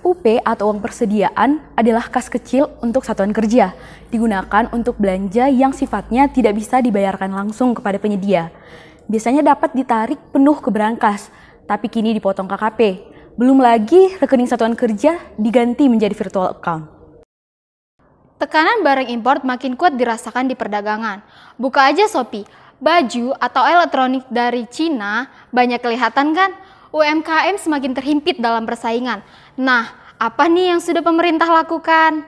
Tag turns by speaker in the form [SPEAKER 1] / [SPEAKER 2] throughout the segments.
[SPEAKER 1] UP atau uang persediaan adalah kas kecil untuk satuan kerja, digunakan untuk belanja yang sifatnya tidak bisa dibayarkan langsung kepada penyedia. Biasanya dapat ditarik penuh ke brankas, tapi kini dipotong KKP. Belum lagi rekening satuan kerja diganti menjadi virtual account.
[SPEAKER 2] Tekanan barang impor makin kuat dirasakan di perdagangan. Buka aja Shopee, baju atau elektronik dari Cina banyak kelihatan kan? UMKM semakin terhimpit dalam persaingan. Nah, apa nih yang sudah pemerintah lakukan?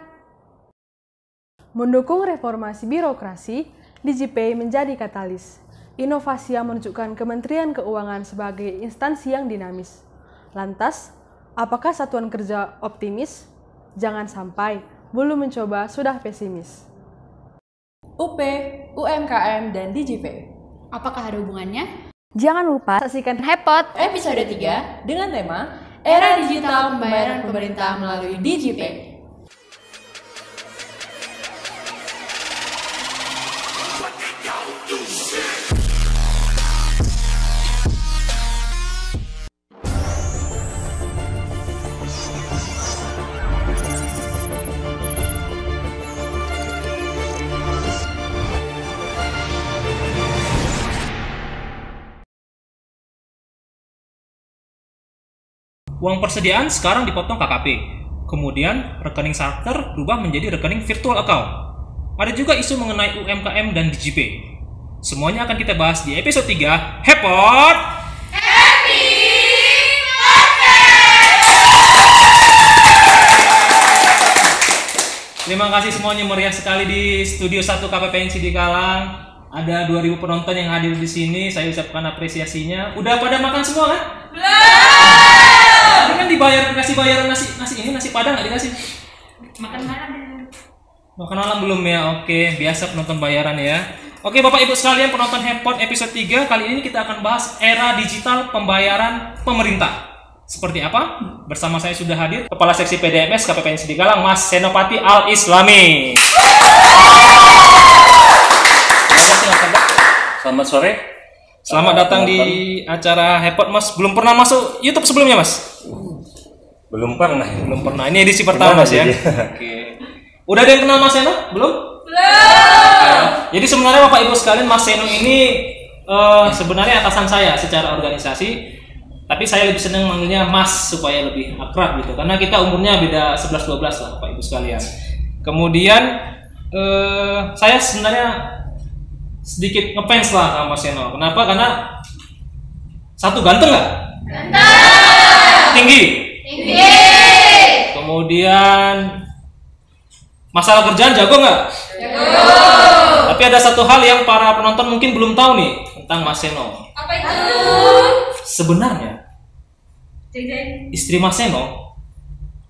[SPEAKER 3] Mendukung reformasi birokrasi, DigiPay menjadi katalis. Inovasi yang menunjukkan Kementerian Keuangan sebagai instansi yang dinamis. Lantas, apakah satuan kerja optimis? Jangan sampai, belum mencoba sudah pesimis.
[SPEAKER 4] UP, UMKM, dan DigiPay.
[SPEAKER 2] Apakah ada hubungannya?
[SPEAKER 1] Jangan lupa
[SPEAKER 3] Saksikan
[SPEAKER 2] Hepot
[SPEAKER 4] Episode 3 dengan tema Era Digital Pembayaran Pemerintah melalui DigiPay.
[SPEAKER 5] Uang persediaan sekarang dipotong KKP. Kemudian rekening charter berubah menjadi rekening virtual account. Ada juga isu mengenai UMKM dan DigiPay. Semuanya akan kita bahas di episode 3 Hepot Happy Terima kasih semuanya, meriah sekali di Studio 1 KPPN Sidikalang. Ada 2000 penonton yang hadir di sini. Saya ucapkan apresiasinya. Udah pada makan semua kan? Tadi kan kasih bayaran nasi padang nggak dikasih? Makan malam belum ya? Oke, biasa penonton bayaran ya. Oke Bapak Ibu sekalian, penonton Hepot episode 3, kali ini kita akan bahas era digital pembayaran pemerintah. Seperti apa? Bersama saya sudah hadir Kepala Seksi PDMS KPPN Sidikalang, Mas Senopati Al-Islami.
[SPEAKER 6] Selamat sore.
[SPEAKER 5] Selamat datang di acara Hepot, Mas. Belum pernah masuk YouTube sebelumnya, Mas?
[SPEAKER 6] Belum pernah.
[SPEAKER 5] Belum pernah. Ini edisi pertama, Mas ya. Oke. Udah ada yang kenal Mas Seno? Belum? Jadi sebenarnya Bapak Ibu sekalian, Mas Seno ini sebenarnya atasan saya secara organisasi, tapi saya lebih senang manggilnya Mas supaya lebih akrab gitu. Karena kita umurnya beda 11-12 lah Bapak Ibu sekalian. Kemudian saya sebenarnya sedikit ngefans lah sama Mas Seno. Kenapa? Karena satu, ganteng nggak? Ganteng. Tinggi? Tinggi. Kemudian masalah kerjaan jago nggak? Jago. Tapi ada satu hal yang para penonton mungkin belum tahu nih tentang Mas Seno.
[SPEAKER 4] Apa itu?
[SPEAKER 5] Sebenarnya istri Mas Seno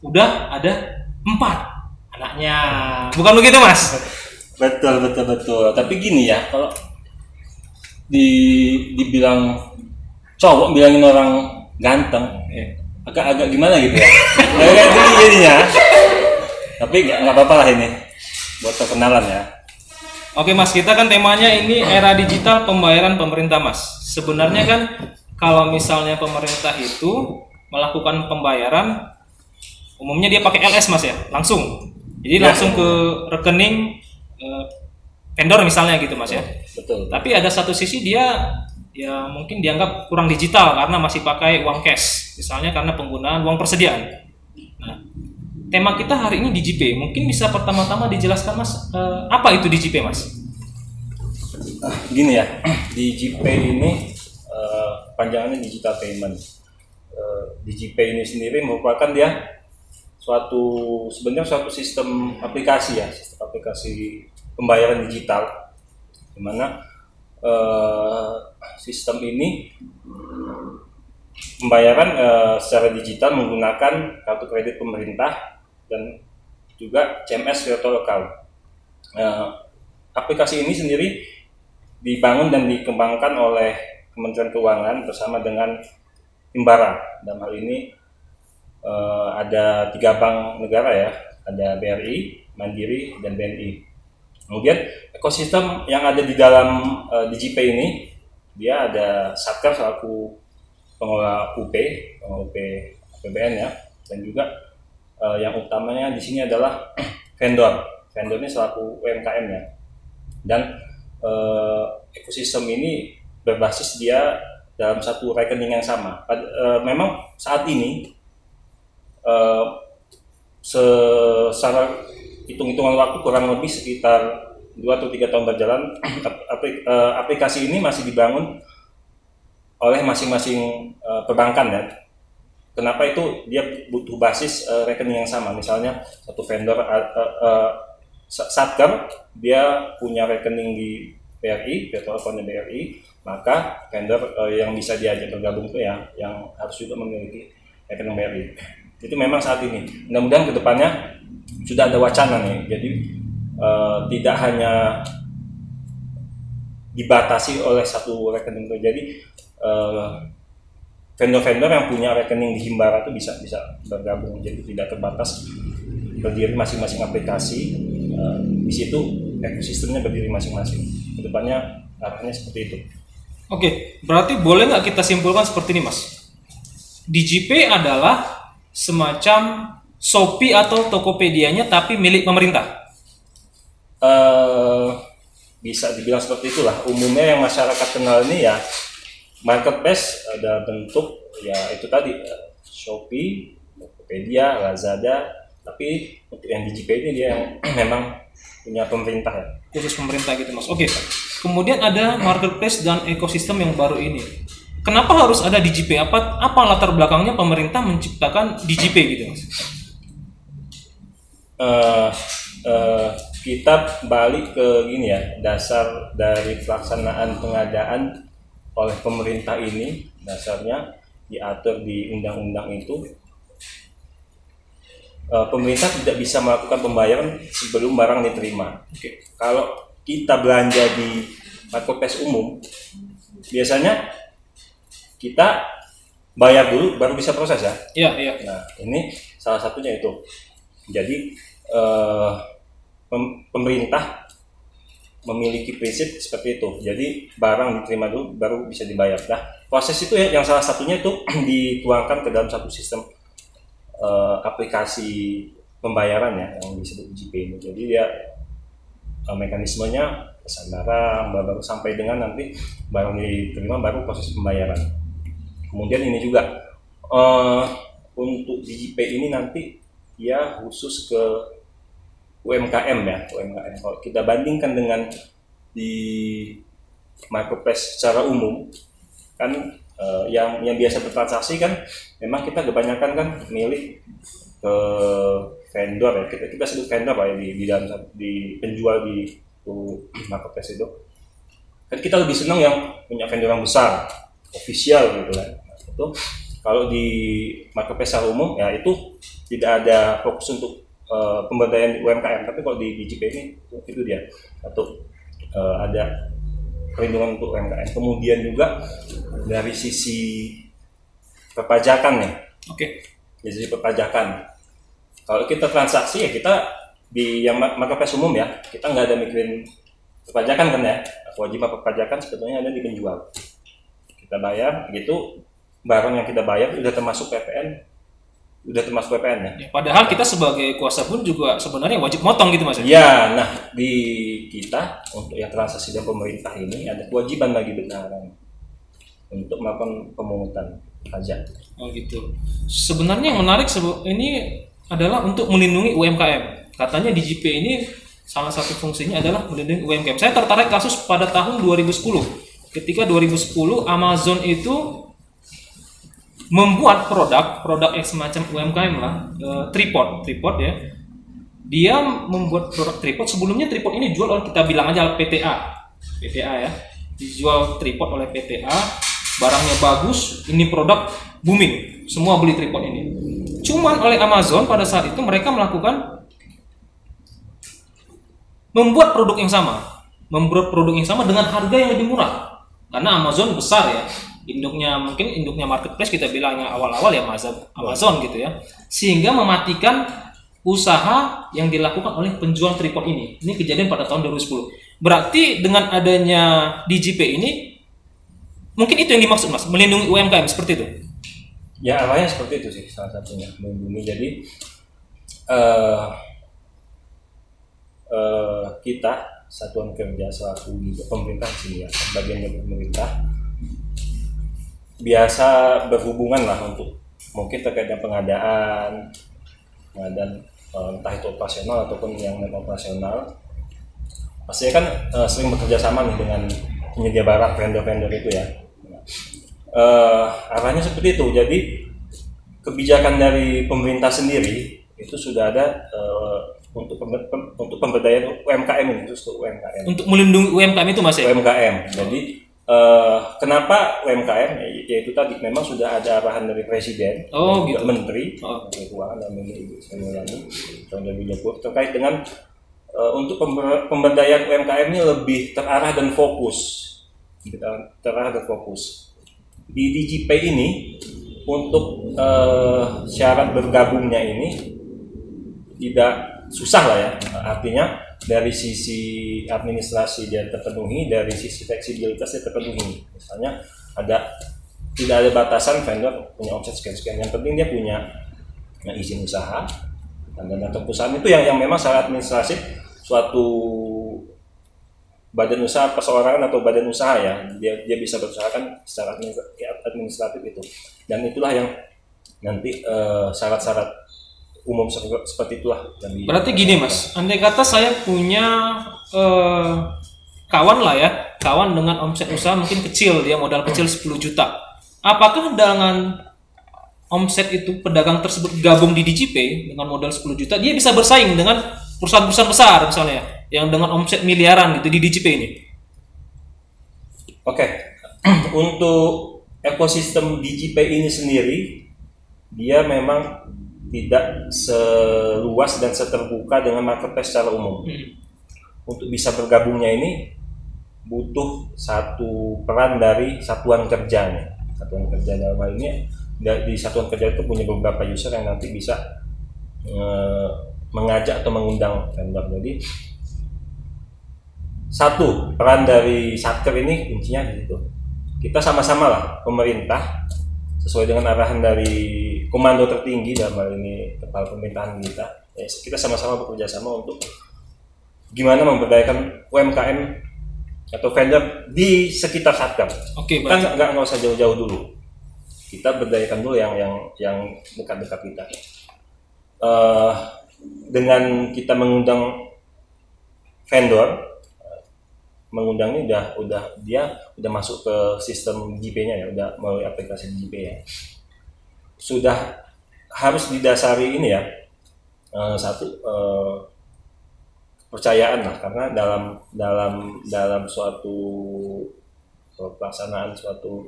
[SPEAKER 5] udah ada 4 anaknya. Bukan begitu, Mas?
[SPEAKER 6] Betul. Tapi gini ya, kalau dibilang cowok bilangin orang ganteng, agak gimana gitu ya? Agak gini jadinya. Tapi nggak apa-apa lah ini, buat perkenalan ya.
[SPEAKER 5] Oke Mas, kita kan temanya ini era digital pembayaran pemerintah Mas. Sebenarnya kan kalau misalnya pemerintah itu melakukan pembayaran, umumnya dia pakai LS Mas ya, langsung. Jadi langsung ke rekening vendor misalnya gitu Mas ya.
[SPEAKER 6] Betul.
[SPEAKER 5] Tapi ada satu sisi dia ya mungkin dianggap kurang digital karena masih pakai uang cash, misalnya karena penggunaan uang persediaan. Nah, tema kita hari ini DigiPay. Mungkin bisa pertama-tama dijelaskan Mas, apa itu DigiPay Mas?
[SPEAKER 6] Gini ya, DigiPay ini panjangannya digital payment. DigiPay ini sendiri merupakan dia sebenarnya suatu sistem aplikasi ya, sistem aplikasi pembayaran digital, di mana sistem ini pembayaran secara digital menggunakan kartu kredit pemerintah dan juga CMS virtual account. Aplikasi ini sendiri dibangun dan dikembangkan oleh Kementerian Keuangan bersama dengan Himbara. Dalam hal ini ada 3 bank negara ya, ada BRI, Mandiri, dan BNI. Kemudian ekosistem yang ada di dalam DigiPay ini, dia ada Satker selaku pengelola UP APBN ya, dan juga yang utamanya di sini adalah vendor. Vendor ini selaku UMKM ya. Dan ekosistem ini berbasis dia dalam satu rekening yang sama. Memang saat ini secara hitung-hitungan waktu kurang lebih sekitar 2 atau 3 tahun berjalan, aplikasi ini masih dibangun oleh masing-masing perbankan ya. Kenapa itu? Dia butuh basis rekening yang sama. Misalnya satu vendor Satker, dia punya rekening di BRI, virtual account BRI, maka vendor yang bisa diajak bergabung itu ya yang harus juga memiliki rekening BRI. Itu memang saat ini. Mudah-mudahan kedepannya sudah ada wacana nih. Jadi tidak hanya dibatasi oleh satu rekening. Jadi vendor-vendor yang punya rekening di Himbara itu bisa bergabung, jadi tidak terbatas berdiri masing-masing aplikasi. Di situ ekosistemnya berdiri masing-masing. Kedepannya arahnya seperti itu.
[SPEAKER 5] Oke, berarti boleh nggak kita simpulkan seperti ini, Mas? DigiPay adalah semacam Shopee atau Tokopedia-nya tapi milik pemerintah.
[SPEAKER 6] Bisa dibilang seperti itulah. Umumnya yang masyarakat kenal ini ya marketplace, ada bentuk ya itu tadi Shopee, Tokopedia, Lazada, tapi untuk yang DigiPay ini dia yang memang punya pemerintah ya.
[SPEAKER 5] Khusus pemerintah gitu, Mas. Oke. Kemudian ada marketplace dan ekosistem yang baru ini. Kenapa harus ada DigiPay? Apa latar belakangnya pemerintah menciptakan DigiPay gitu, Mas?
[SPEAKER 6] Kita balik ke gini ya, dasar dari pelaksanaan pengadaan oleh pemerintah ini dasarnya diatur di undang-undang itu. Pemerintah tidak bisa melakukan pembayaran sebelum barang diterima. Kalau kita belanja di marketplace umum, biasanya kita bayar dulu baru bisa proses ya.
[SPEAKER 5] Iya.
[SPEAKER 6] Nah, ini salah satunya itu. Jadi pemerintah memiliki prinsip seperti itu. Jadi barang diterima dulu baru bisa dibayar. Nah, proses itu ya, yang salah satunya itu dituangkan ke dalam satu sistem aplikasi pembayaran ya yang disebut DigiPay ini. Jadi dia mekanismenya pesan barang baru sampai dengan nanti barang diterima baru proses pembayaran. Kemudian ini juga untuk DigiPay ini nanti dia khusus ke UMKM ya, UMKM. Kalau kita bandingkan dengan di marketplace secara umum, kan yang biasa bertransaksi kan, memang kita kebanyakan kan milik ke vendor ya. Kita sebut vendor lah ya di dalam di penjual di marketplace itu. Kan kita lebih senang yang punya vendor yang besar, official gitu kan. Itu kalau di marketplace secara umum ya itu tidak ada fokus untuk pemberdayaan UMKM, tapi kalau di DigiPay ini itu dia satu ada perlindungan untuk UMKM. Kemudian juga dari sisi perpajakan nih. Dari sisi perpajakan, kalau kita transaksi ya kita di yang marketplace umum ya kita nggak ada mikirin perpajakan kan ya. Kewajiban perpajakan sebetulnya ada di penjual. Kita bayar gitu, barang yang kita bayar udah termasuk PPN. Ya, padahal kita sebagai kuasa pun juga sebenarnya wajib motong gitu Mas. Ya, nah di kita untuk yang transaksi dan pemerintah ini ada kewajiban bagi benaran untuk melakukan pemungutan pajak.
[SPEAKER 5] Oh gitu. Sebenarnya yang menarik ini adalah untuk melindungi UMKM. Katanya DigiPay ini salah satu fungsinya adalah melindungi UMKM. Saya tertarik kasus pada tahun 2010. Ketika 2010 Amazon itu membuat produk yang semacam UMKM lah, tripod ya. Dia membuat produk tripod. Sebelumnya tripod ini dijual oleh, kita bilang aja PTA ya. Dijual tripod oleh PTA, barangnya bagus, ini produk booming, semua beli tripod ini. Cuman oleh Amazon pada saat itu mereka membuat produk yang sama dengan harga yang lebih murah. Karena Amazon besar ya. Induknya marketplace kita bilang yang awal-awal ya Amazon gitu ya, sehingga mematikan usaha yang dilakukan oleh penjual tripod ini. Ini kejadian pada tahun 2010. Berarti dengan adanya DigiPay ini mungkin itu yang dimaksud Mas, melindungi UMKM seperti itu.
[SPEAKER 6] Ya arahnya seperti itu sih salah satunya, melindungi. Jadi kita satuan kerja selaku pemerintah sini ya, bagian dari pemerintah biasa berhubungan lah untuk mungkin terkait dengan pengadaan entah itu operasional ataupun yang non operasional. Pastinya kan sering bekerja sama nih dengan penyedia barang, vendor-vendor itu ya. Arahnya seperti itu. Jadi kebijakan dari pemerintah sendiri itu sudah ada untuk pemberdayaan UMKM ini, khusus UMKM.
[SPEAKER 5] Untuk melindungi UMKM itu Mas ya?
[SPEAKER 6] UMKM. Jadi kenapa UMKM? Yaitu tadi memang sudah ada arahan dari Presiden,
[SPEAKER 5] gitu.
[SPEAKER 6] Menteri Keuangan dan Menteri Ibu Sri Mulyani tahun 2020 terkait dengan untuk pemberdayaan UMKM ini lebih terarah dan fokus. Di DigiPay ini untuk syarat bergabungnya ini tidak susah lah ya, artinya dari sisi administrasi dia terpenuhi, dari sisi fleksibilitas dia terpenuhi. Misalnya tidak ada batasan vendor punya omset sekian-sekian, yang penting dia punya izin usaha dan dana perusahaan itu yang memang secara administratif suatu badan usaha perseorangan atau badan usaha ya, dia bisa berusahakan secara administratif itu, dan itulah yang nanti syarat-syarat umum seperti itulah.
[SPEAKER 5] Berarti gini Mas, andai kata saya punya kawan lah ya, kawan dengan omset usaha mungkin kecil, dia modal kecil 10 juta. Apakah dengan omset itu pedagang tersebut gabung di DigiPay dengan modal 10 juta, dia bisa bersaing dengan perusahaan-perusahaan besar misalnya yang dengan omset miliaran gitu di DigiPay ini?
[SPEAKER 6] Oke. Untuk ekosistem DigiPay ini sendiri dia memang tidak seluas dan seterbuka dengan marketplace secara umum. Untuk bisa bergabungnya ini butuh satu peran dari satuan kerjanya. Satuan kerja dalam hal ini, di satuan kerja itu punya beberapa user yang nanti bisa mengajak atau mengundang vendor. Jadi satu peran dari Satker ini kuncinya di situ. Kita sama-sama lah, pemerintah sesuai dengan arahan dari komando tertinggi dalam hal ini kepala pemerintahan kita sama-sama bekerja sama untuk gimana memberdayakan UMKM atau vendor di sekitar Satker.
[SPEAKER 5] Oke,
[SPEAKER 6] kita nggak usah jauh-jauh dulu, kita berdayakan dulu yang dekat-dekat kita. Dengan kita mengundang vendor, mengundang ini dia udah masuk ke sistem GPay-nya ya, udah melalui aplikasi GPay ya. Sudah harus didasari ini ya, satu kepercayaan lah, karena dalam suatu pelaksanaan suatu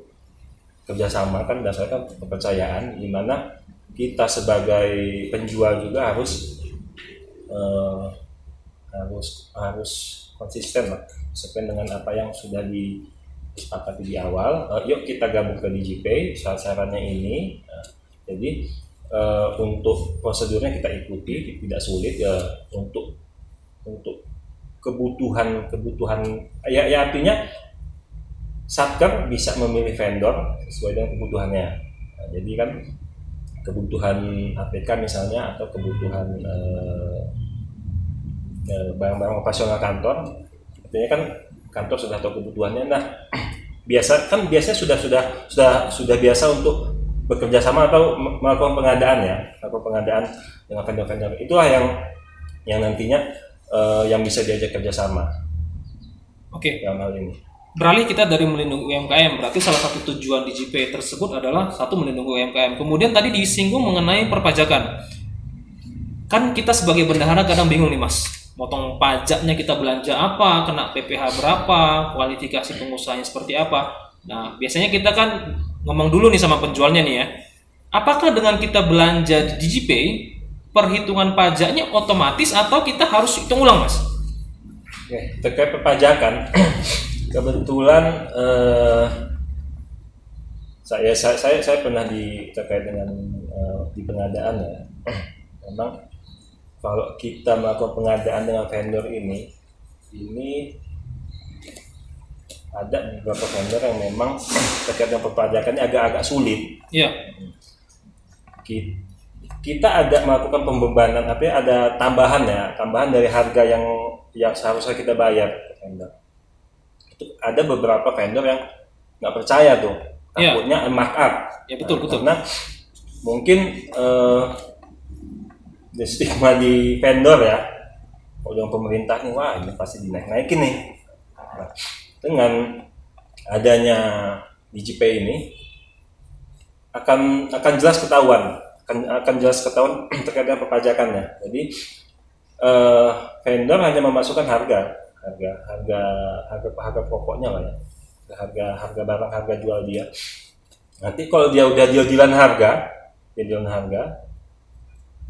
[SPEAKER 6] kerjasama kan dasarkan kepercayaan, di mana kita sebagai penjual juga harus konsisten lah, sesuai dengan apa yang sudah disepakati di awal. Yuk kita gabung ke DigiPay, syarat-syaratnya ini. Jadi untuk prosedurnya kita ikuti, tidak sulit ya. Untuk kebutuhan ya artinya Satker bisa memilih vendor sesuai dengan kebutuhannya. Nah, jadi kan kebutuhan APK misalnya, atau kebutuhan barang-barang operasional kantor, artinya kan kantor sudah tahu kebutuhannya. Nah, biasanya sudah biasa untuk bekerja sama atau melakukan pengadaan dengan vendor-vendor. Itulah yang nantinya yang bisa diajak kerjasama.
[SPEAKER 5] Oke.
[SPEAKER 6] Dalam hal ini.
[SPEAKER 5] Beralih kita dari melindungi UMKM, berarti salah satu tujuan DigiPay tersebut adalah satu melindungi UMKM. Kemudian tadi disinggung mengenai perpajakan. Kan kita sebagai bendahara kadang bingung nih Mas, potong pajaknya kita belanja apa, kena PPh berapa, kualifikasi pengusahanya seperti apa. Nah, biasanya kita kan ngomong dulu nih sama penjualnya nih ya. Apakah dengan kita belanja di DigiPay, perhitungan pajaknya otomatis atau kita harus hitung ulang Mas?
[SPEAKER 6] Oke, terkait perpajakan, kebetulan saya pernah terkait dengan di pengadaan ya. Memang kalau kita melakukan pengadaan dengan vendor ini ada beberapa vendor yang memang terkait dengan perpajakannya agak-agak sulit.
[SPEAKER 5] Iya.
[SPEAKER 6] kita ada melakukan pembebanan, artinya ada tambahan dari harga yang seharusnya kita bayar ke vendor. Itu ada beberapa vendor yang nggak percaya tuh, takutnya markup.
[SPEAKER 5] Ya betul.
[SPEAKER 6] Karena mungkin the stigma di vendor ya, kalau dengan pemerintah nih, wah ini pasti dinaik-naikin nih. Nah, dengan adanya DigiPay ini akan jelas ketahuan terkait dengan perpajakannya. Jadi vendor hanya memasukkan harga pokoknya lah ya, harga barang, harga jual dia. Nanti kalau dia udah deal-dealan harga,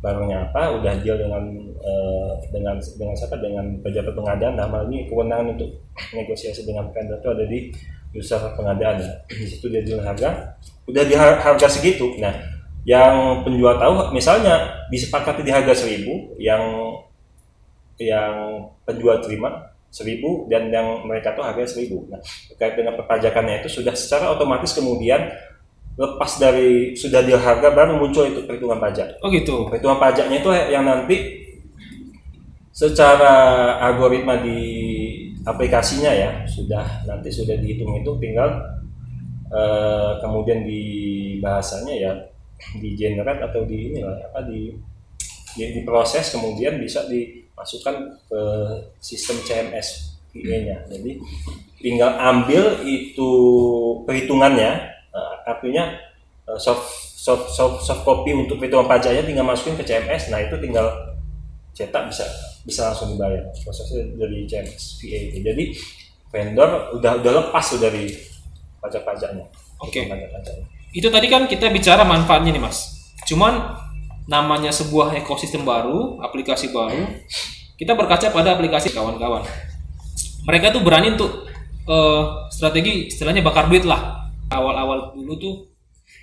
[SPEAKER 6] barangnya apa, udah deal dengan siapa, dengan pejabat pengadaan. Nah, hal ini kewenangan untuk negosiasi dengan vendor itu ada di user pengadaan ya. Di situ dia deal harga, udah di harga segitu. Nah, yang penjual tahu misalnya disepakati di harga 1.000, yang penjual terima 1.000 dan yang mereka tahu harga 1.000. Nah, terkait dengan perpajakannya itu sudah secara otomatis kemudian lepas dari sudah deal harga baru muncul itu perhitungan pajak.
[SPEAKER 5] Oh gitu.
[SPEAKER 6] Perhitungan pajaknya itu yang nanti secara algoritma di aplikasinya ya sudah dihitung itu, tinggal kemudian di bahasanya ya di generate atau di diproses, kemudian bisa dimasukkan ke sistem CMS VA-nya. Jadi tinggal ambil itu perhitungannya, artinya soft copy untuk perhitungan pajaknya tinggal masukin ke CMS. Nah itu tinggal cetak, bisa langsung dibayar. Prosesnya dari CMS VA itu. Jadi vendor udah lepas tuh dari pajak-pajaknya.
[SPEAKER 5] Oke. Itu tadi kan kita bicara manfaatnya nih Mas. Cuman namanya sebuah ekosistem baru, aplikasi baru, kita berkaca pada aplikasi kawan-kawan. Mereka tuh berani untuk strategi istilahnya bakar duit lah. Awal-awal dulu tuh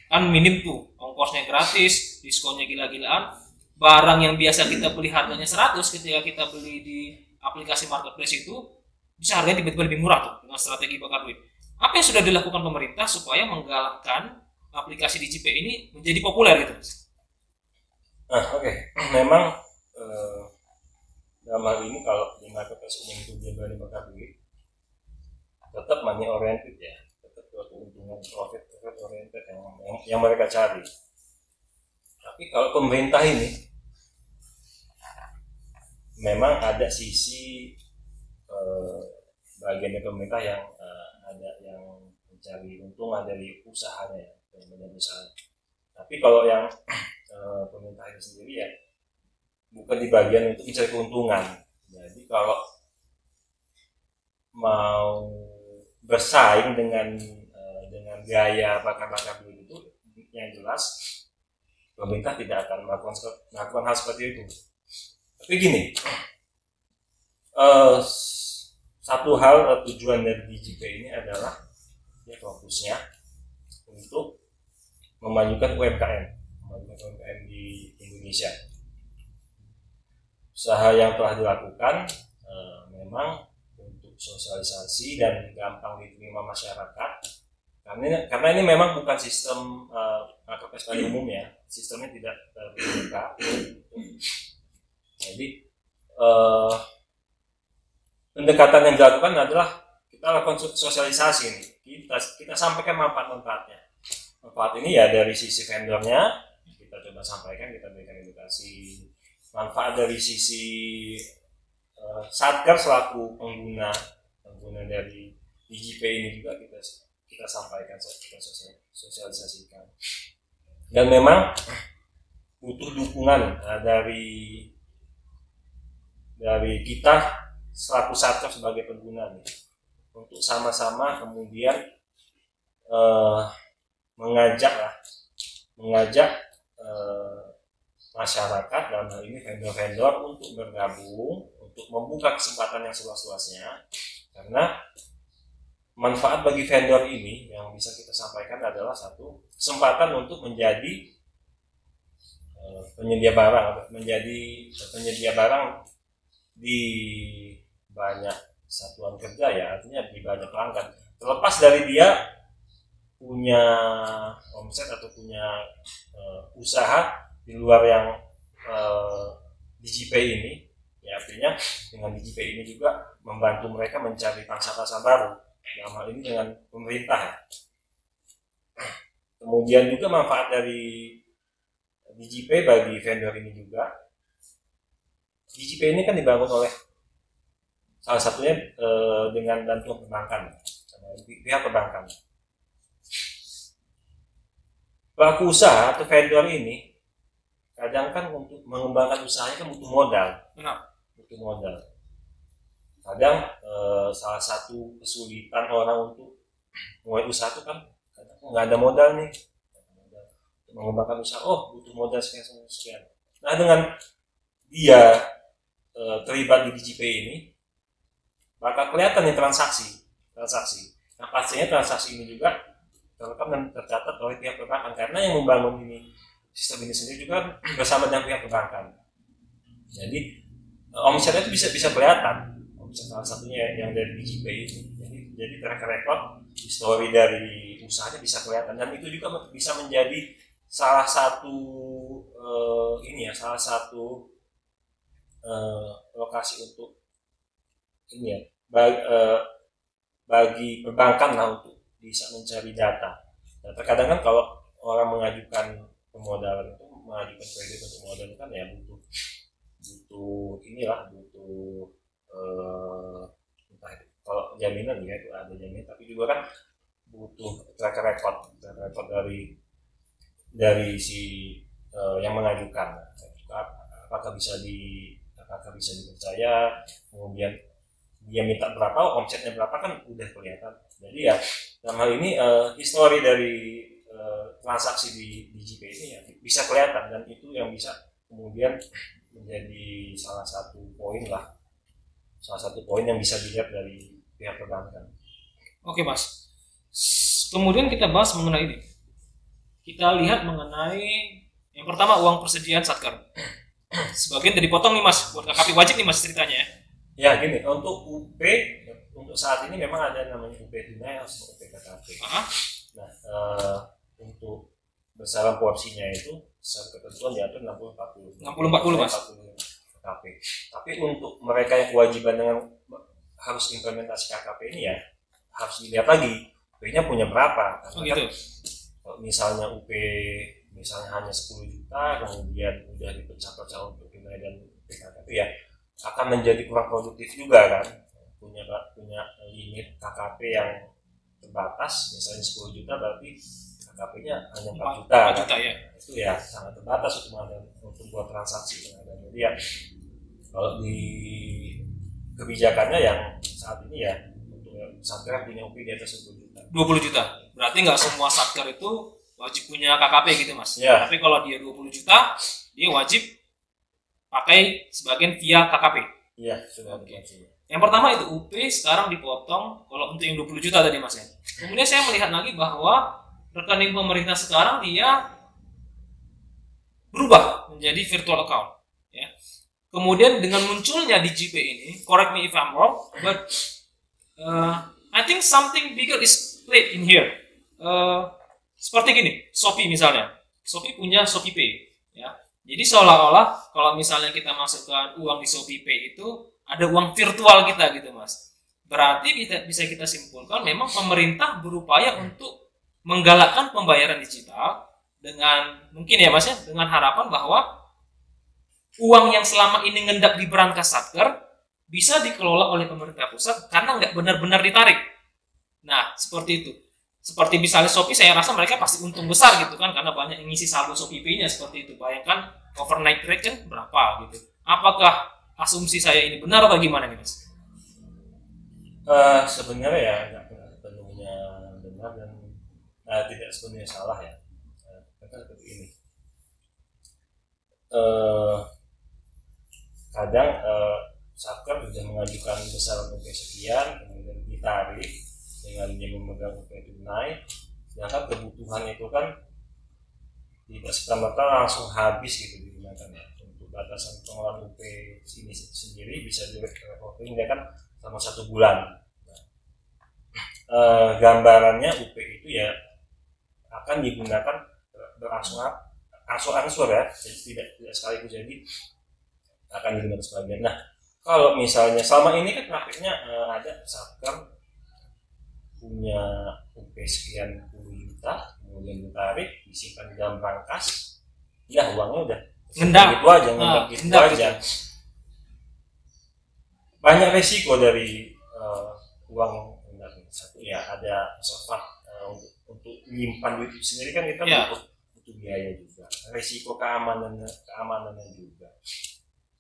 [SPEAKER 5] kan minim tuh, ongkosnya gratis, diskonnya gila-gilaan. Barang yang biasa kita beli harganya 100, ketika kita beli di aplikasi marketplace itu bisa harganya tiba-tiba lebih murah tuh dengan strategi bakar duit. Apa yang sudah dilakukan pemerintah supaya menggalakkan aplikasi DigiPay ini menjadi populer gitu?
[SPEAKER 6] Oke. Memang dalam hal ini kalau di marketplace umum itu dia berani bakar duit, tetap money oriented ya, tetap keuntungan profit oriented yang mereka cari. Tapi kalau pemerintah ini memang ada sisi bagian dari pemerintah yang ada yang mencari keuntungan dari usahanya ya, dari usaha. Tapi kalau yang pemerintah itu sendiri ya bukan di bagian untuk mencari keuntungan. Jadi kalau mau bersaing dengan gaya bakar-bakar duit itu, yang jelas pemerintah tidak akan melakukan hal seperti itu. Tapi gini, satu hal tujuan dari DigiPay ini adalah ya fokusnya untuk memajukan UMKM di Indonesia. Usaha yang telah dilakukan memang untuk sosialisasi dan gampang diterima masyarakat. Karena ini memang bukan sistem marketplace pada umumnya, sistemnya tidak terbuka. Jadi pendekatan yang dilakukan adalah kita lakukan sosialisasi ini. Kita sampaikan manfaat-manfaatnya. Manfaat ini ya dari sisi vendornya kita coba sampaikan, kita berikan edukasi. Manfaat dari sisi Satker selaku pengguna dari DigiPay ini juga kita sampaikan, kita sosialisasikan. Dan memang butuh dukungan dari kita selaku Satker sebagai pengguna nih, untuk sama-sama kemudian mengajak masyarakat, dalam hal ini vendor-vendor, untuk bergabung, untuk membuka kesempatan yang seluas-luasnya. Karena manfaat bagi vendor ini yang bisa kita sampaikan adalah satu, kesempatan untuk menjadi penyedia barang di banyak satuan kerja ya, artinya di banyak pelanggan. Terlepas dari dia punya omset atau punya usaha di luar yang DigiPay ini, ya artinya dengan DigiPay ini juga membantu mereka mencari pangsa pasar baru, dalam hal ini dengan pemerintah ya. Kemudian juga manfaat dari DigiPay bagi vendor ini juga, DigiPay ini kan dibangun oleh salah satunya dengan bantuan perbankan, pihak perbankan. Pelaku usaha atau vendor ini kadang kan untuk mengembangkan usahanya kan butuh modal. Butuh modal. Kadang salah satu kesulitan orang untuk mulai usaha itu kan kadang nggak ada modal nih. Untuk mengembangkan usaha, butuh modal sekian. Nah, dengan dia terlibat di DigiPay ini, bakal kelihatan nih transaksi. Nah, pastinya transaksi ini juga terekam dan tercatat oleh pihak perbankan, karena yang membangun ini sistem ini sendiri juga bersama dengan pihak perbankan. Jadi omsetnya itu bisa kelihatan. Omset salah satunya yang dari DigiPay ini. Jadi track record histori dari usahanya bisa kelihatan, dan itu juga bisa menjadi salah satu lokasi untuk ini ya, bagi perbankan lah untuk bisa mencari data. Nah, terkadang kan kalau orang mengajukan permodalan itu, mengajukan kredit untuk modal kan ya butuh kalau jaminan ya itu ada jaminan, tapi juga kan butuh track record dari si yang mengajukan. Apakah bisa dipercaya, kemudian dia minta berapa, omsetnya berapa, kan udah kelihatan. Jadi ya dalam hal ini histori dari transaksi di DigiPay ini ya bisa kelihatan, dan itu yang bisa kemudian menjadi salah satu poin yang bisa dilihat dari pihak perbankan.
[SPEAKER 5] Oke Mas, kemudian kita bahas mengenai ini. Kita lihat mengenai yang pertama, uang persediaan satker. Sebagian dari potong nih Mas, buat KKP wajib nih Mas ceritanya ya.
[SPEAKER 6] Ya gini, untuk UP untuk saat ini memang ada namanya UP tunai atau UP KKP. Nah, untuk besaran porsinya itu secara ketentuan diatur 60-40
[SPEAKER 5] Mas.
[SPEAKER 6] KKP. Tapi untuk mereka yang kewajiban dengan harus implementasi KKP ini ya harus dilihat lagi UP-nya punya berapa. Karena kalau misalnya UP misalnya hanya 10 juta, kemudian udah dipecah-pecah untuk tunai dan KKP ya akan menjadi kurang produktif juga kan. Punya limit KKP yang terbatas, misalnya 10 juta berarti KKP-nya hanya 4 juta.
[SPEAKER 5] 4 juta ya.
[SPEAKER 6] Itu ya sangat terbatas untuk buat transaksi. Jadi ya kalau di kebijakannya yang saat ini ya untuk satker punya UP di atas 20 juta.
[SPEAKER 5] Berarti nggak semua satker itu wajib punya KKP gitu Mas.
[SPEAKER 6] Ya.
[SPEAKER 5] Tapi kalau dia 20 juta, dia wajib pakai sebagian via KKP.
[SPEAKER 6] Iya, sudah.
[SPEAKER 5] Okay. Yang pertama itu UP sekarang dipotong kalau untuk yang 20 juta tadi Mas ya. Kemudian saya melihat lagi bahwa rekening pemerintah sekarang dia berubah menjadi virtual account ya. Kemudian dengan munculnya DigiPay ini, correct me if I'm wrong, but I think something bigger is played in here. Seperti gini, Shopee misalnya. Shopee punya ShopeePay ya. Jadi seolah-olah kalau misalnya kita masukkan uang di ShopeePay itu ada uang virtual kita gitu Mas. Berarti bisa kita simpulkan memang pemerintah berupaya untuk menggalakkan pembayaran digital dengan mungkin ya Mas ya, dengan harapan bahwa uang yang selama ini ngendap di berangkas satker bisa dikelola oleh pemerintah pusat karena nggak benar-benar ditarik. Nah, seperti itu. Seperti misalnya Shopee, saya rasa mereka pasti untung besar gitu kan, karena banyak yang ngisi saldo ShopeePay-nya seperti itu. Bayangkan overnight rate kan berapa gitu. Apakah asumsi saya ini benar atau gimana nih Mas?
[SPEAKER 6] Sebenarnya ya nggak sepenuhnya benar dan tidak sepenuhnya salah ya. Karena seperti ini. Kadang satker sudah mengajukan besaran UP sekian, kemudian ditarik dengan dia memegang UP tunai, sedangkan kebutuhan itu kan tidak serta-merta langsung habis gitu digunakan ya. Untuk batasan pengelolaan UP ini sendiri bisa di-revolving dia kan selama 1 bulan. Gambarannya UP itu ya akan digunakan berangsur-angsur ya, jadi tidak sekaligus, jadi akan digunakan sebagian. Nah, kalau misalnya selama ini kan praktiknya ada satker punya UP sekian puluh juta, kemudian ditarik, disimpan di dalam brankas, ya uangnya udah
[SPEAKER 5] ngendap
[SPEAKER 6] gitu aja, ngendap gitu aja. Banyak resiko dari uang ngendap. Satu ya ada untuk menyimpan duit itu sendiri kan kita butuh biaya juga, resiko keamanannya juga.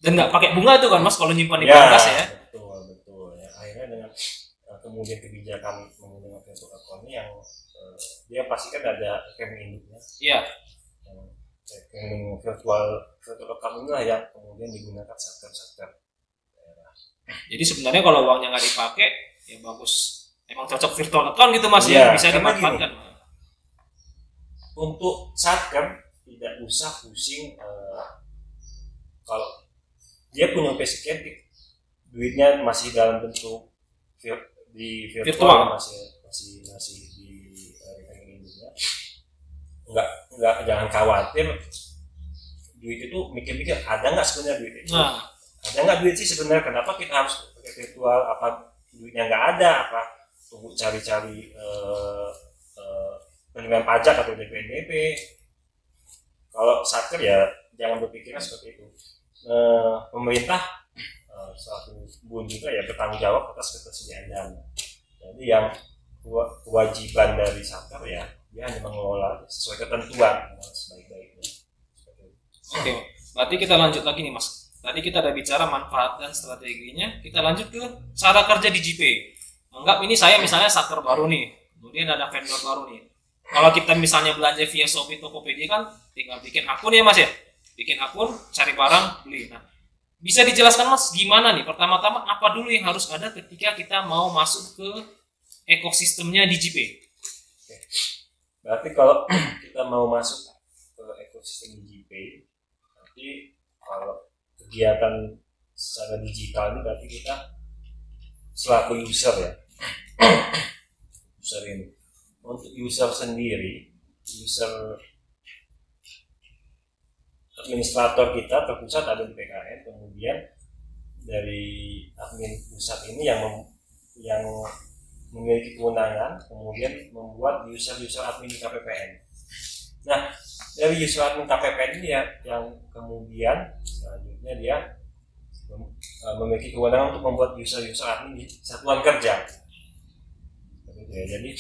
[SPEAKER 5] Dan nggak pakai bunga tuh kan Mas kalau nyimpan di brankas ya.
[SPEAKER 6] Betul ya. Akhirnya dengan kemudian kebijakan menggunakan virtual account yang dia pasti kan ada rekening induknya.
[SPEAKER 5] Iya.
[SPEAKER 6] Rekening virtual account inilah yang kemudian digunakan satker.
[SPEAKER 5] Jadi sebenarnya kalau uangnya nggak dipakai ya bagus. Emang cocok virtual account gitu Mas ya, bisa dimanfaatkan.
[SPEAKER 6] Untuk satker tidak usah pusing kalau dia punya sekian, duitnya masih dalam bentuk di virtual, masih di rekening induknya. Enggak, jangan khawatir. Duit itu mikir-mikir ada nggak sebenarnya duit itu? Ada nggak duit sih sebenarnya? Kenapa kita harus pakai virtual? Apa duitnya nggak ada? Apa tunggu cari-cari penerimaan pajak atau DP. Kalau satker ya jangan berpikirnya seperti itu. Pemerintah selaku bun juga ya bertanggung jawab atas ketersediaan dana. Jadi yang kewajiban dari satker ya dia hanya mengelola sesuai ketentuan sebaik-baiknya.
[SPEAKER 5] Oke, berarti kita lanjut lagi nih Mas. Tadi kita udah bicara manfaat dan strateginya, kita lanjut ke cara kerja di GPay. Anggap ini saya misalnya satker baru nih, kemudian ada vendor baru nih. Kalau kita misalnya belanja via Shopee, Tokopedia kan tinggal bikin akun ya Mas ya. Bikin akun, cari barang, beli. Nah, bisa dijelaskan Mas gimana nih? Pertama-tama apa dulu yang harus ada ketika kita mau masuk ke ekosistemnya di GPay?
[SPEAKER 6] Oke. Berarti kalau kita mau masuk ke ekosistem di GPay, berarti kalau kegiatan secara digital ini berarti kita selaku user ya. User ini. Untuk user sendiri, user administrator kita terpusat ada di PKN, kemudian dari admin pusat ini yang memiliki kewenangan kemudian membuat user admin di KPPN. Nah, dari user admin KPPN ini ya yang kemudian selanjutnya dia memiliki kewenangan untuk membuat user admin di satuan kerja. Jadi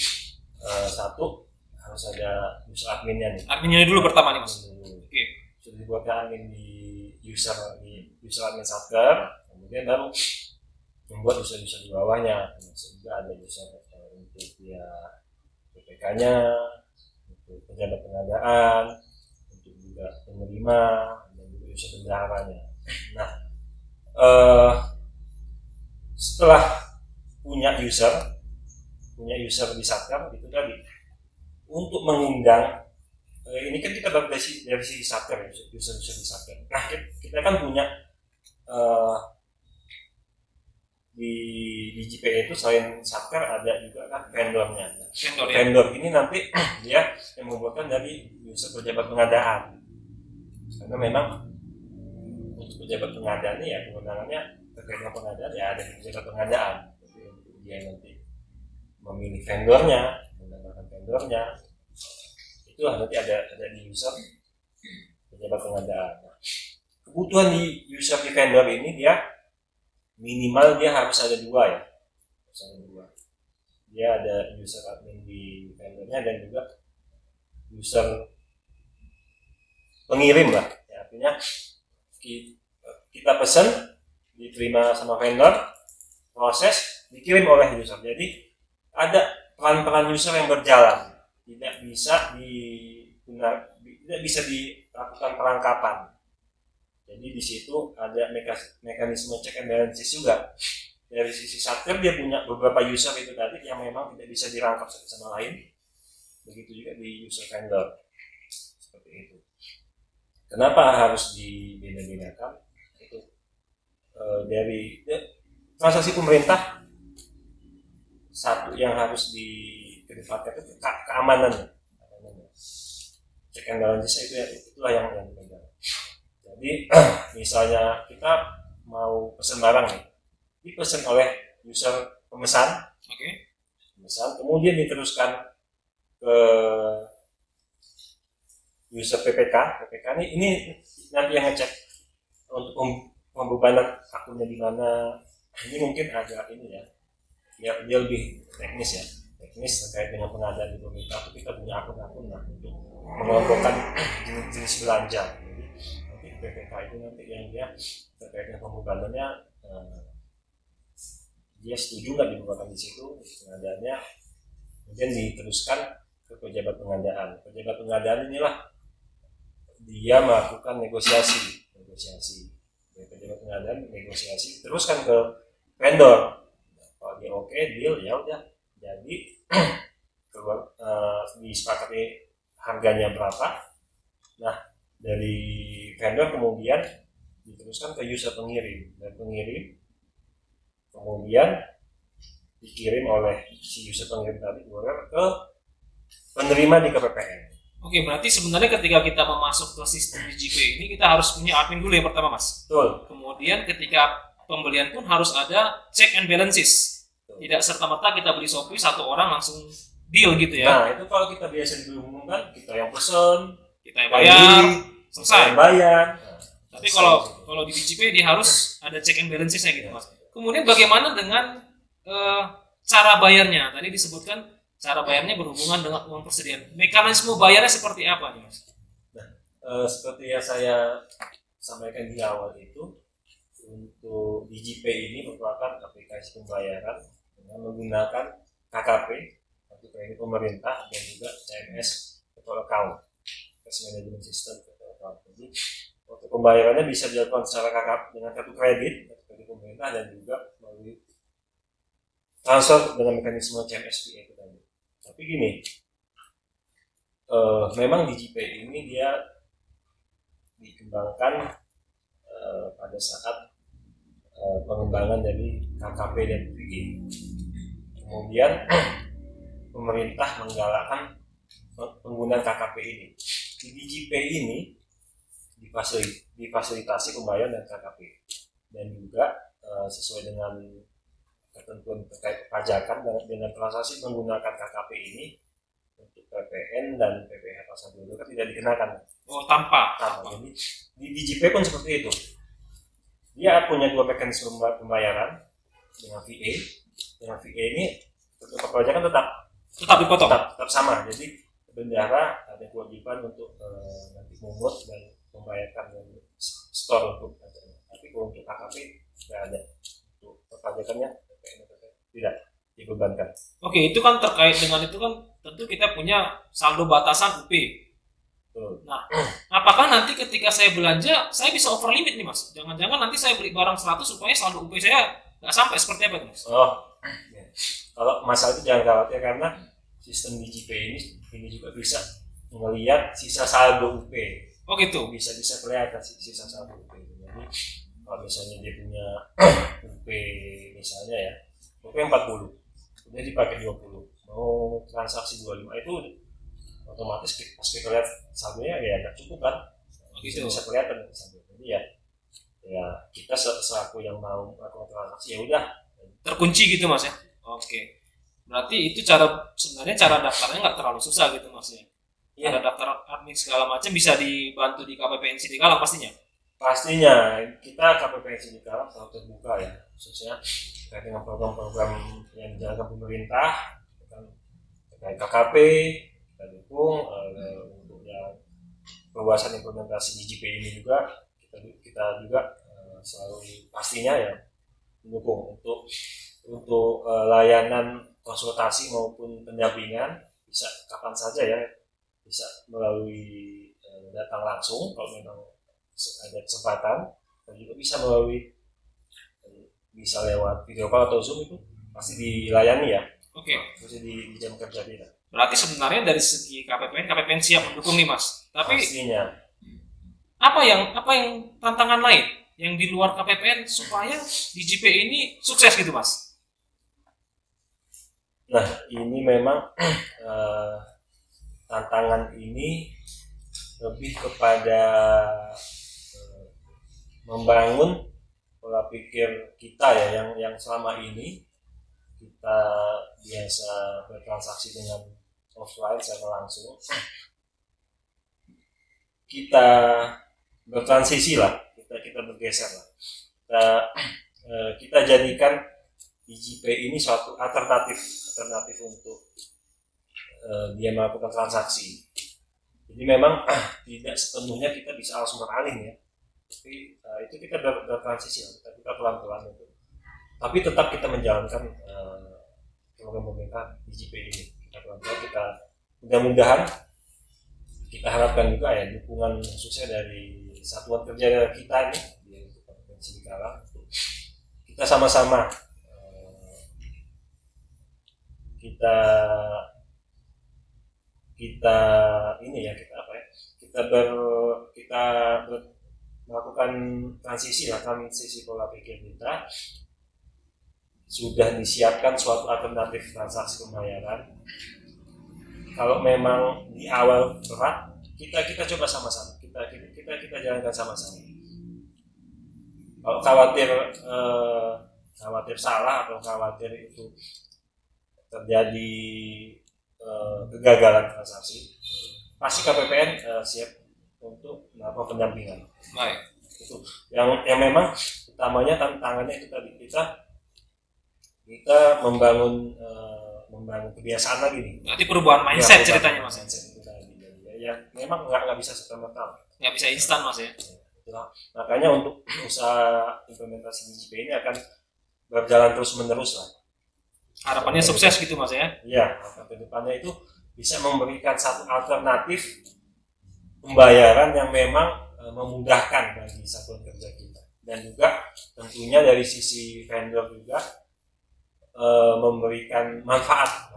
[SPEAKER 6] satu harus ada user adminnya nih.
[SPEAKER 5] Adminnya dulu pertama nih Mas.
[SPEAKER 6] Oke. Sudah dibuatkan admin di user admin satker, kemudian baru membuat user di bawahnya. Sehingga ada user untuk dia PPK-nya, untuk pejabat pengadaan, untuk juga penerima, dan juga user bendaharanya. Nah, setelah punya user di satker itu tadi untuk mengundang ini kan kita baru dari sisi satker ya, user di satker. Nah, kita kan punya di GPay itu selain satker ada juga kan vendornya. Vendor ini nanti dia yang membuatkan dari user pejabat pengadaan. Karena memang untuk pejabat pengadaan ini ya kewenangannya terkait dengan pengadaan ya ada di pejabat pengadaan. Jadi untuk dia nanti memilih vendornya, menggunakan vendornya, itu nanti ada di user pejabat pengadaan. Nah, kebutuhan di user di vendor ini dia minimal dia harus ada dua ya, dia ada user admin di vendornya dan juga user pengirim lah. Ya, artinya kita pesan diterima sama vendor, proses dikirim oleh user. Jadi ada peran-peran user yang berjalan, tidak bisa dilakukan perangkapan. Jadi di situ ada mekanisme check and balances juga. Dari sisi satker dia punya beberapa user itu tadi yang memang tidak bisa dirangkap satu sama lain. Begitu juga di user vendor. Seperti itu. Kenapa harus dibeda-bedakan? Itu dari transaksi pemerintah, satu yang harus dikedepankan itu keamanannya. check and balance itu ya, itulah yang dipegang. Jadi misalnya kita mau pesan barang nih, dipesan oleh user pemesan, pemesan, kemudian diteruskan ke user PPK ini nanti yang ngecek untuk pembebanan akunnya di mana. Ini mungkin agak ini ya, dia lebih teknis terkait dengan pengadaan di pemerintah. Itu kita punya akun-akun untuk mengelompokkan jenis belanja. Jadi nanti PPK itu nanti yang dia terkait dengan pembebanannya, dia setuju nggak dibukakan di situ pengadaannya, kemudian diteruskan ke pejabat pengadaan. Pejabat pengadaan inilah dia melakukan negosiasi. Pejabat pengadaan negosiasi teruskan ke vendor. Kalau dia oke, deal, ya udah jadi keluar, disepakati harganya berapa. Nah, dari vendor kemudian diteruskan ke user pengirim, dan pengirim kemudian dikirim oleh si user pengirim tadi ke penerima di KPPN.
[SPEAKER 5] Oke, berarti sebenarnya ketika kita memasuk ke sistem DJP ini kita harus punya admin dulu yang pertama, Mas.
[SPEAKER 6] Betul.
[SPEAKER 5] Kemudian ketika pembelian pun harus ada check and balances. Tidak serta-merta kita beli Shopee satu orang langsung deal gitu ya.
[SPEAKER 6] Nah, itu kalau kita biasa diumumkan, kita yang pesen,
[SPEAKER 5] kita yang bayar, selesai.
[SPEAKER 6] Bayar.
[SPEAKER 5] Tapi kalau di DJP dia harus ada check and balancesnya gitu, Mas. Kemudian bagaimana dengan cara bayarnya? Tadi disebutkan cara bayarnya berhubungan dengan uang persediaan. Mekanisme bayarnya seperti apa nih, Mas?
[SPEAKER 6] Nah, seperti yang saya sampaikan di awal itu, untuk DJP ini merupakan aplikasi pembayaran dengan menggunakan KKP, kartu kredit pemerintah, dan juga CMS Total Account, Cash Management System Total Account. Jadi untuk pembayarannya bisa dilakukan secara KKP dengan kartu kredit pemerintah, dan juga melalui transfer dengan mekanisme CMS itu tadi. Tapi gini, memang DJP ini dia dikembangkan pada saat pengembangan dari KKP dan PG. Kemudian pemerintah menggalakkan penggunaan KKP ini. Di DJP ini difasilitasi pembayaran dan KKP, dan juga sesuai dengan ketentuan terkait pajakan dengan transaksi menggunakan KKP ini untuk PPN dan PPh pasal 22 kan tidak dikenakan.
[SPEAKER 5] Oh, tanpa.
[SPEAKER 6] Jadi di DJP pun seperti itu. Dia punya dua mekanisme pembayaran dengan VA. Dengan VA ini pajakan tetap dipotong, tetap sama. Jadi bendahara ada kewajiban untuk nanti memungut dan membayarkan dan store untuk pajaknya. Tapi untuk KKP tidak ada. Untuk perpajakannya tidak dibebankan.
[SPEAKER 5] Oke, itu kan terkait dengan itu kan tentu kita punya saldo batasan UP. Nah, apakah nanti ketika saya belanja saya bisa over limit nih, Mas? Jangan-jangan nanti saya beli barang 100 supaya saldo UP saya nggak sampai, seperti apa, Mas?
[SPEAKER 6] Oh, ya. Kalau masalah itu jangan khawatir, karena sistem DJP ini juga bisa melihat sisa saldo UP.
[SPEAKER 5] Oh gitu.
[SPEAKER 6] Bisa kelihatan sisa saldo UP. Jadi kalau misalnya dia punya UP misalnya ya, UP 40, udah dipakai 20, mau transaksi 25, itu otomatis pas kita lihat saldonya ya nggak cukup kan, bisa kelihatan saldo. Jadi ya kita selaku yang mau melakukan transaksi ya udah
[SPEAKER 5] terkunci gitu, Mas ya. Oke, berarti itu sebenarnya cara daftarnya nggak terlalu susah gitu, Mas ya. Ada daftar admin segala macam, bisa dibantu di KPPN Sidikalang pastinya.
[SPEAKER 6] Pastinya kita KPPN Sidikalang selalu terbuka ya, khususnya terkait dengan program-program yang dijalankan pemerintah terkait KKP. Kita dukung untuk perluasan implementasi DJP ini juga kita juga selalu pastinya ya mendukung untuk layanan konsultasi maupun pendampingan, bisa kapan saja ya, bisa melalui datang langsung kalau memang ada kesempatan, dan juga bisa bisa lewat video call atau Zoom, itu pasti dilayani ya.
[SPEAKER 5] Oke.
[SPEAKER 6] Pasti di jam kerja kita.
[SPEAKER 5] Berarti sebenarnya dari segi KPPN siap mendukung nih, Mas. Tapi
[SPEAKER 6] pastinya.
[SPEAKER 5] Apa yang tantangan lain yang di luar KPPN supaya DJP ini sukses gitu, Mas?
[SPEAKER 6] Nah, ini memang tantangan ini lebih kepada membangun pola pikir kita ya, yang selama ini kita biasa bertransaksi dengan offline secara langsung, kita bertransisi lah, kita bergeser lah, kita jadikan DigiPay ini suatu alternatif untuk dia melakukan transaksi. Jadi memang tidak sepenuhnya kita bisa langsung beralih ya, tapi itu kita bertransisi, kita pelan-pelan itu. Tapi tetap kita menjalankan program pemerintah DigiPay ini. Kita pelan-pelan, kita mudah-mudahan kita harapkan juga ya dukungan sukses dari satuan kerja kita ini di Provinsi Bengkala. Kita sama-sama kita melakukan transisi pola pikir kita. Sudah disiapkan suatu alternatif transaksi pembayaran. Kalau memang di awal berat, kita coba sama-sama, kita jalankan sama-sama. Kalau khawatir salah atau khawatir itu terjadi kegagalan transaksi, pasti KPPN siap untuk melakukan pendampingan.
[SPEAKER 5] Baik.
[SPEAKER 6] Itu yang memang utamanya tantangannya itu tadi kita membangun kebiasaan lagi nih.
[SPEAKER 5] Berarti perubahan mindset ya, ceritanya Mas.
[SPEAKER 6] Ya memang nggak bisa serta-merta.
[SPEAKER 5] Nggak bisa instan Mas ya.
[SPEAKER 6] Nah, makanya untuk usaha implementasi DigiPay ini akan berjalan terus-menerus lah.
[SPEAKER 5] Harapannya sukses gitu Mas ya.
[SPEAKER 6] Iya, ke depannya itu bisa memberikan satu alternatif pembayaran yang memang memudahkan bagi satuan kerja kita. Dan juga tentunya dari sisi vendor juga memberikan manfaat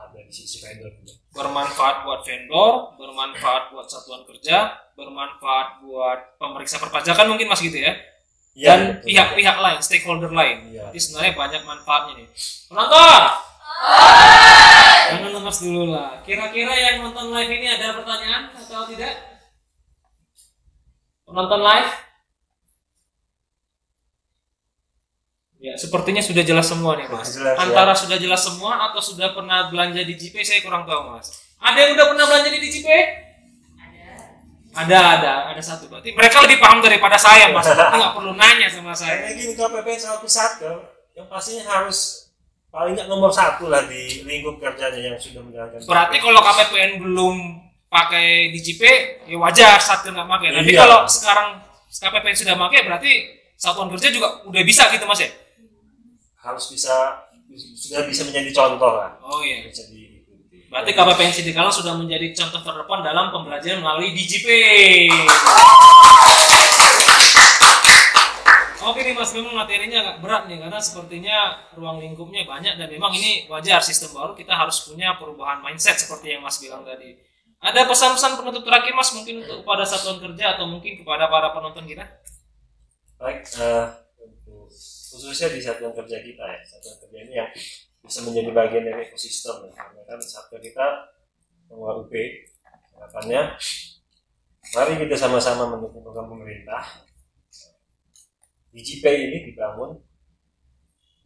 [SPEAKER 6] dari sisi vendor juga.
[SPEAKER 5] Bermanfaat buat vendor, bermanfaat buat satuan kerja, bermanfaat buat pemeriksa perpajakan mungkin Mas gitu ya.
[SPEAKER 6] Ya,
[SPEAKER 5] dan
[SPEAKER 6] betul.
[SPEAKER 5] Pihak-pihak lain, stakeholder lain.
[SPEAKER 6] Ya.
[SPEAKER 5] Jadi sebenarnya banyak manfaatnya nih. Penonton! Jangan lemas dulu lah. Kira-kira yang nonton live ini ada pertanyaan atau tidak? Penonton live? Ya, sepertinya sudah jelas semua nih Mas.
[SPEAKER 6] Jelas,
[SPEAKER 5] Antara
[SPEAKER 6] ya.
[SPEAKER 5] sudah jelas semua atau sudah pernah belanja di DigiPay, saya kurang tahu Mas. Ada yang udah pernah belanja di DigiPay? Ada satu. Berarti mereka lebih paham daripada saya Mas. Berarti nggak perlu nanya sama saya.
[SPEAKER 6] Kayak gini KPPN selaku satker yang pastinya harus paling nggak nomor 1 lah di lingkup kerjanya yang sudah menjalankan.
[SPEAKER 5] Berarti kalau KPPN belum pakai DigiPay, ya wajar satker nggak pakai. Tapi
[SPEAKER 6] Iya.
[SPEAKER 5] kalau sekarang KPPN sudah pakai, berarti satuan kerja juga udah bisa gitu Mas ya?
[SPEAKER 6] Harus sudah bisa menjadi contoh lah.
[SPEAKER 5] Oh iya.
[SPEAKER 6] Bisa diikuti.
[SPEAKER 5] Berarti KPPN Sidikala sudah menjadi contoh terdepan dalam pembelajaran melalui DigiPay. Oke nih Mas, memang materinya agak berat nih karena sepertinya ruang lingkupnya banyak dan memang ini wajar sistem baru, kita harus punya perubahan mindset seperti yang Mas bilang tadi. Ada pesan-pesan penutup terakhir Mas mungkin untuk kepada satuan kerja atau mungkin kepada para penonton kita?
[SPEAKER 6] Baik, untuk khususnya di satuan kerja kita ya, satuan kerja ini yang bisa menjadi bagian dari ekosistem ya. Karena kan satuan kita mengelola UP, harapannya mari kita sama-sama mendukung program pemerintah. DigiPay ini dibangun,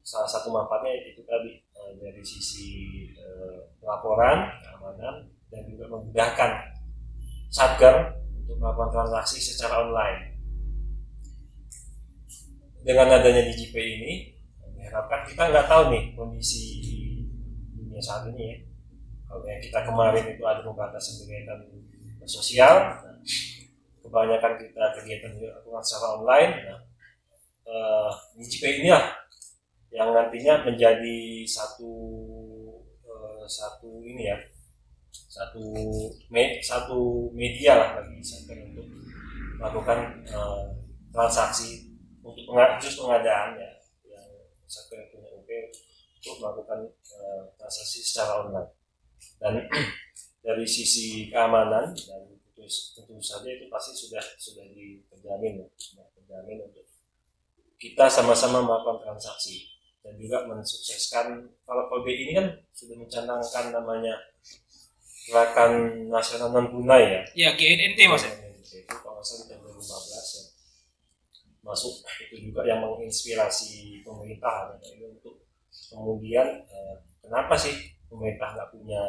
[SPEAKER 6] salah satu manfaatnya itu tadi dari sisi pelaporan, keamanan, dan juga memudahkan satker untuk melakukan transaksi secara online. Dengan adanya DigiPay ini, diharapkan kita nggak tahu nih kondisi dunia saat ini ya. Kalau yang kita kemarin itu ada pembatasan kegiatan sosial, kebanyakan kita kegiatan dilakukan secara online. DigiPay inilah yang nantinya menjadi satu media lah bagi satker untuk melakukan transaksi untuk pengadaan ya, yang satker punya UP untuk melakukan transaksi secara online. Dan dari sisi keamanan dan tentu saja itu pasti sudah terjamin untuk kita sama-sama melakukan transaksi dan juga mensukseskan. Kalau BI ini kan sudah mencanangkan namanya Gerakan Nasional Non Tunai ya.
[SPEAKER 5] Ya, GNNT Mas.
[SPEAKER 6] Itu kalau saya tahun 2015 ya. Masuk itu juga yang menginspirasi pemerintah ini untuk kemudian kenapa sih pemerintah nggak punya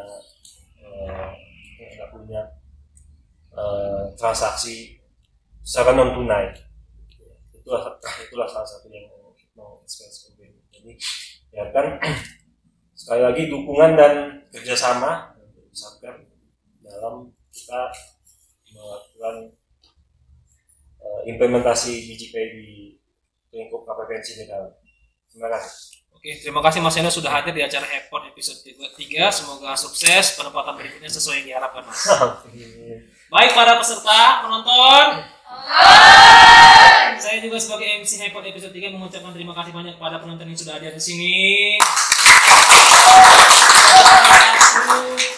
[SPEAKER 6] transaksi secara non tunai. Itulah salah satu yang menginspirasi pemerintah. Jadi ya kan sekali lagi dukungan dan kerjasama Satker dalam kita melakukan implementasi DigiPay di lingkup KPPNC negara. Terima kasih.
[SPEAKER 5] Oke, terima kasih Mas Seno sudah hadir di acara Hepot episode 3. Semoga sukses penempatan berikutnya sesuai yang diharapkan Mas. Baik para peserta, penonton. Saya juga sebagai MC Hepot episode 3 mengucapkan terima kasih banyak kepada penonton yang sudah hadir di sini.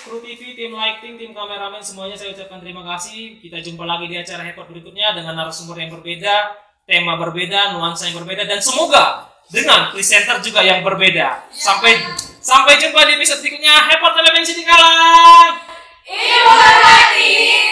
[SPEAKER 5] Kru TV, tim lighting, tim kameramen, semuanya saya ucapkan terima kasih. Kita jumpa lagi di acara Hepot berikutnya dengan narasumber yang berbeda, tema berbeda, nuansa yang berbeda, dan semoga dengan presenter juga yang berbeda. Sampai jumpa di episode berikutnya. Hepot Televisi di Kalang. Ibu hati.